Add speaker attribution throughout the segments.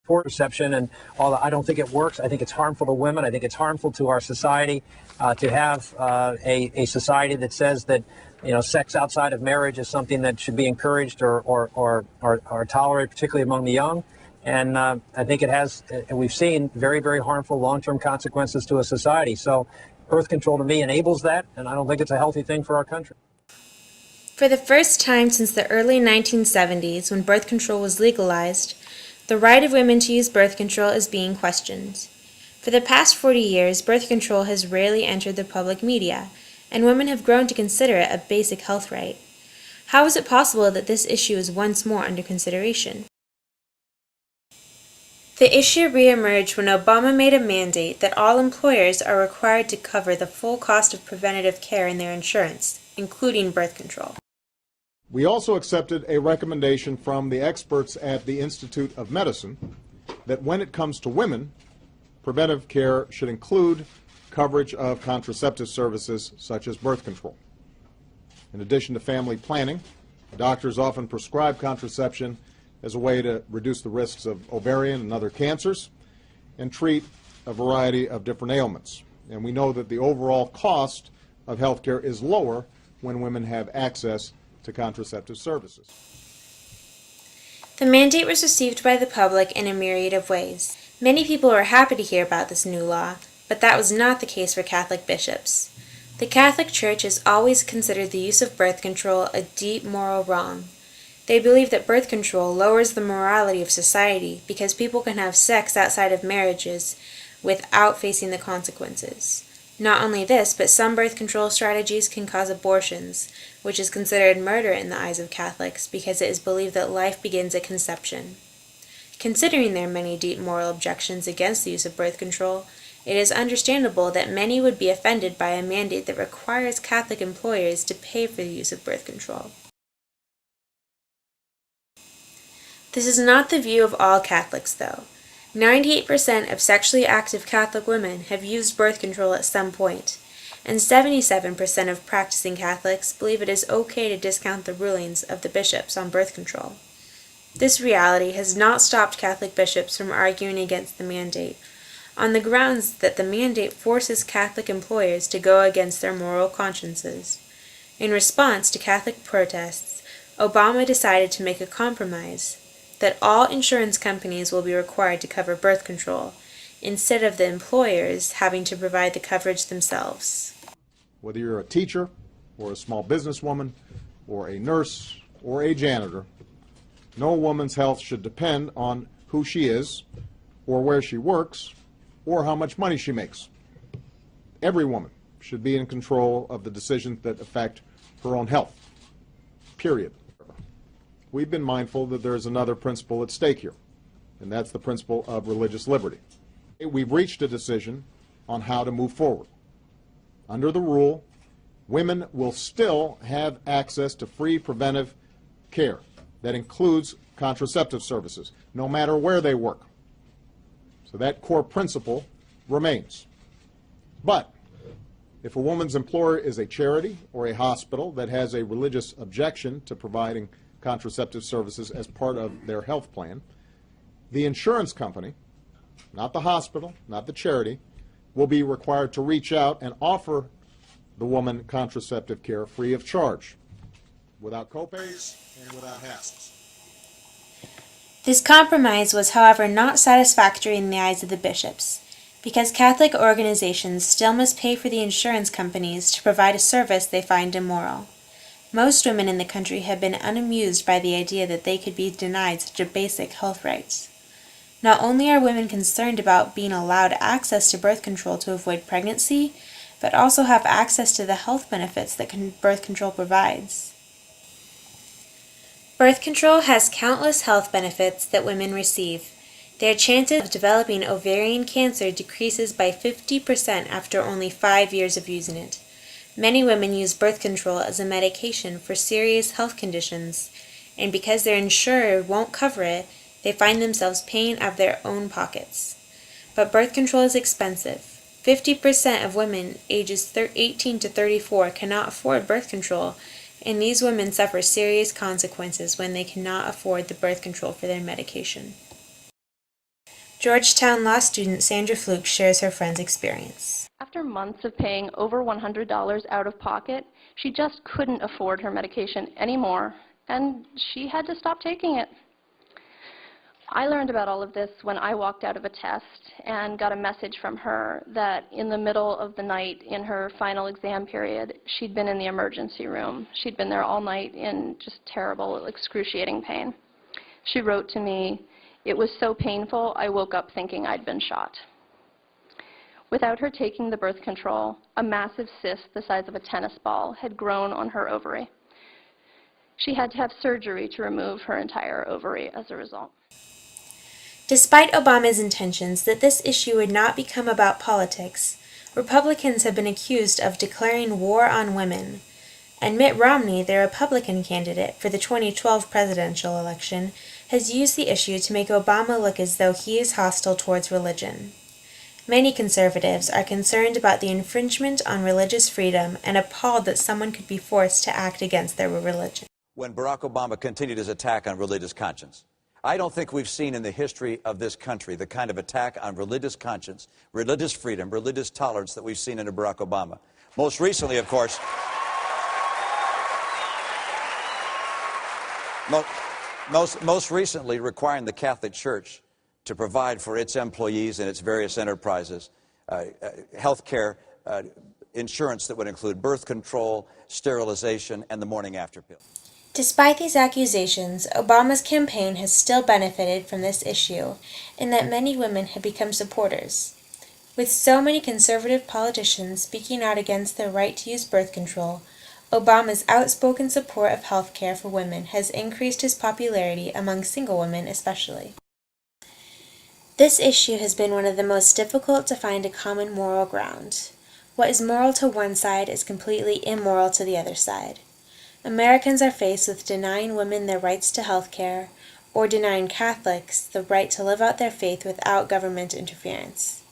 Speaker 1: poor perception, and although I don't think it works, I think it's harmful to women. I think it's harmful to our society to have a society that says that sex outside of marriage is something that should be encouraged or tolerated, particularly among the young. And I think it has, and we've seen very, very harmful long-term consequences to a society. So birth control to me enables that, and I don't think it's a healthy thing for our country.
Speaker 2: For the first time since the early 1970s, when birth control was legalized, the right of women to use birth control is being questioned. For the past 40 years, birth control has rarely entered the public media, and women have grown to consider it a basic health right. How is it possible that this issue is once more under consideration? The issue reemerged when Obama made a mandate that all employers are required to cover the full cost of preventative care in their insurance, including birth control.
Speaker 3: We also accepted a recommendation from the experts at the Institute of Medicine that when it comes to women, preventive care should include coverage of contraceptive services such as birth control. In addition to family planning, doctors often prescribe contraception as a way to reduce the risks of ovarian and other cancers and treat a variety of different ailments. And we know that the overall cost of health care is lower when women have access to contraceptive services.
Speaker 2: The mandate was received by the public in a myriad of ways. Many people were happy to hear about this new law, but that was not the case for Catholic bishops. The Catholic Church has always considered the use of birth control a deep moral wrong. They believe that birth control lowers the morality of society because people can have sex outside of marriages without facing the consequences. Not only this, but some birth control strategies can cause abortions, which is considered murder in the eyes of Catholics because it is believed that life begins at conception. Considering their many deep moral objections against the use of birth control, it is understandable that many would be offended by a mandate that requires Catholic employers to pay for the use of birth control. This is not the view of all Catholics, though. 98% of sexually active Catholic women have used birth control at some point, and 77% of practicing Catholics believe it is okay to discount the rulings of the bishops on birth control. This reality has not stopped Catholic bishops from arguing against the mandate, on the grounds that the mandate forces Catholic employers to go against their moral consciences. In response to Catholic protests, Obama decided to make a compromise that all insurance companies will be required to cover birth control, instead of the employers having to provide the coverage themselves.
Speaker 3: Whether you're a teacher, or a small businesswoman, or a nurse, or a janitor, no woman's health should depend on who she is, or where she works, or how much money she makes. Every woman should be in control of the decisions that affect her own health, period. We've been mindful that there's another principle at stake here, and that's the principle of religious liberty. We've reached a decision on how to move forward. Under the rule, women will still have access to free preventive care that includes contraceptive services, no matter where they work. So that core principle remains. But if a woman's employer is a charity or a hospital that has a religious objection to providing contraceptive services as part of their health plan, the insurance company, not the hospital, not the charity, will be required to reach out and offer the woman contraceptive care free of charge, without copays and without hassles.
Speaker 2: This compromise was, however, not satisfactory in the eyes of the bishops, because Catholic organizations still must pay for the insurance companies to provide a service they find immoral. Most women in the country have been unamused by the idea that they could be denied such a basic health right. Not only are women concerned about being allowed access to birth control to avoid pregnancy, but also have access to the health benefits that birth control provides. Birth control has countless health benefits that women receive. Their chances of developing ovarian cancer decreases by 50% after only 5 years of using it. Many women use birth control as a medication for serious health conditions, and because their insurer won't cover it, they find themselves paying out of their own pockets. But birth control is expensive. 50% of women ages 18 to 34 cannot afford birth control, and these women suffer serious consequences when they cannot afford the birth control for their medication. Georgetown law student Sandra Fluke shares her friend's experience.
Speaker 4: After months of paying over $100 out of pocket, she just couldn't afford her medication anymore, and she had to stop taking it. I learned about all of this when I walked out of a test and got a message from her that in the middle of the night in her final exam period, she'd been in the emergency room. She'd been there all night in just terrible, excruciating pain. She wrote to me, "It was so painful, I woke up thinking I'd been shot." Without her taking the birth control, a massive cyst the size of a tennis ball had grown on her ovary. She had to have surgery to remove her entire ovary as a result.
Speaker 2: Despite Obama's intentions that this issue would not become about politics, Republicans have been accused of declaring war on women, and Mitt Romney, the Republican candidate for the 2012 presidential election, has used the issue to make Obama look as though he is hostile towards religion. Many conservatives are concerned about the infringement on religious freedom and appalled that someone could be forced to act against their religion.
Speaker 5: When Barack Obama continued his attack on religious conscience, I don't think we've seen in the history of this country the kind of attack on religious conscience, religious freedom, religious tolerance that we've seen under Barack Obama. Most recently, of course, most recently requiring the Catholic Church to provide for its employees and its various enterprises health care, insurance that would include birth control, sterilization, and the morning after pill.
Speaker 2: Despite these accusations, Obama's campaign has still benefited from this issue in that many women have become supporters. With so many conservative politicians speaking out against their right to use birth control, Obama's outspoken support of health care for women has increased his popularity among single women especially. This issue has been one of the most difficult to find a common moral ground. What is moral to one side is completely immoral to the other side. Americans are faced with denying women their rights to health care, or denying Catholics the right to live out their faith without government interference.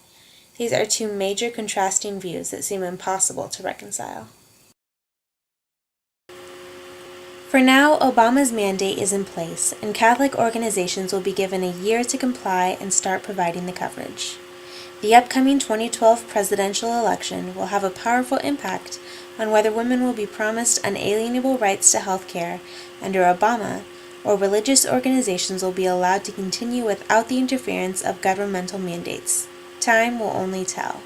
Speaker 2: These are two major contrasting views that seem impossible to reconcile. For now, Obama's mandate is in place, and Catholic organizations will be given a year to comply and start providing the coverage. The upcoming 2012 presidential election will have a powerful impact on whether women will be promised unalienable rights to health care under Obama, or religious organizations will be allowed to continue without the interference of governmental mandates. Time will only tell.